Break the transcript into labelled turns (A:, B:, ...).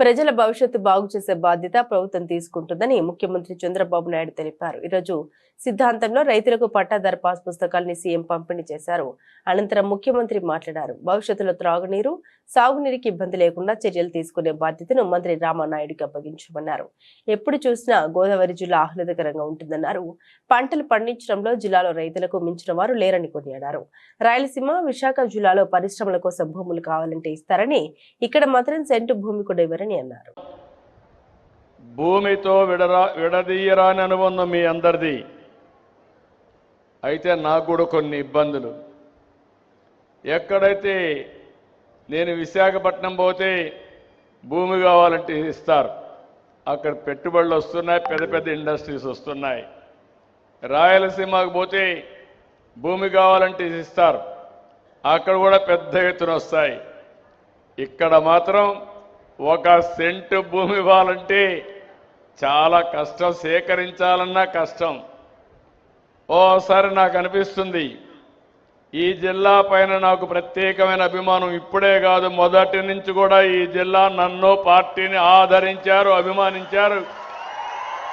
A: ప్రజల భవిష్యత్తు బాగు చేసే బాధ్యత ప్రభుత్వం తీసుకుంటుందని ముఖ్యమంత్రి చంద్రబాబు నాయుడు తెలిపారు. ఈరోజు సిద్ధాంతంలో రైతులకు పట్టాదారు పాస్ పుస్తకాల్ని సీఎం పంపిణీ చేశారు. అనంతరం ముఖ్యమంత్రి మాట్లాడారు. భవిష్యత్తులో త్రాగునీరు, సాగునీరుకి ఇబ్బంది లేకుండా చర్యలు తీసుకునే బాధ్యతను మంత్రి రామానాయుడుకి అప్పగించమన్నారు. ఎప్పుడు చూసినా గోదావరి జిల్లా ఆహ్లాదకరంగా ఉంటుందన్నారు. పంటలు పండించడంలో జిల్లాలో రైతులకు మించిన వారు లేరని కొనియాడారు. రాయలసీమ, విశాఖ జిల్లాలో పరిశ్రమల కోసం భూములు కావాలంటే ఇస్తారని, ఇక్కడ మాత్రం సెంటు భూమి కూడా ఇవ్వరని అన్నారు.
B: భూమితో విడదీయరాని అనుబంధం మీ అందరిది. అయితే నాకు కూడా కొన్ని ఇబ్బందులు. ఎక్కడైతే నేను విశాఖపట్నం పోతే భూమి కావాలంటే ఇస్తారు, అక్కడ పెట్టుబడులు వస్తున్నాయి, పెద్ద పెద్ద ఇండస్ట్రీస్ వస్తున్నాయి. రాయలసీమకు పోతే భూమి కావాలంటే ఇస్తారు, అక్కడ కూడా పెద్ద ఎత్తున వస్తాయి. ఇక్కడ మాత్రం ఒక సెంటు భూమి ఇవ్వాలంటే చాలా కష్టం, సేకరించాలన్నా కష్టం. ఓసారి నాకు అనిపిస్తుంది, ఈ జిల్లా పైన నాకు ప్రత్యేకమైన అభిమానం ఇప్పుడే కాదు, మొదటి నుంచి కూడా ఈ జిల్లా నన్ను, పార్టీని ఆదరించారు, అభిమానించారు.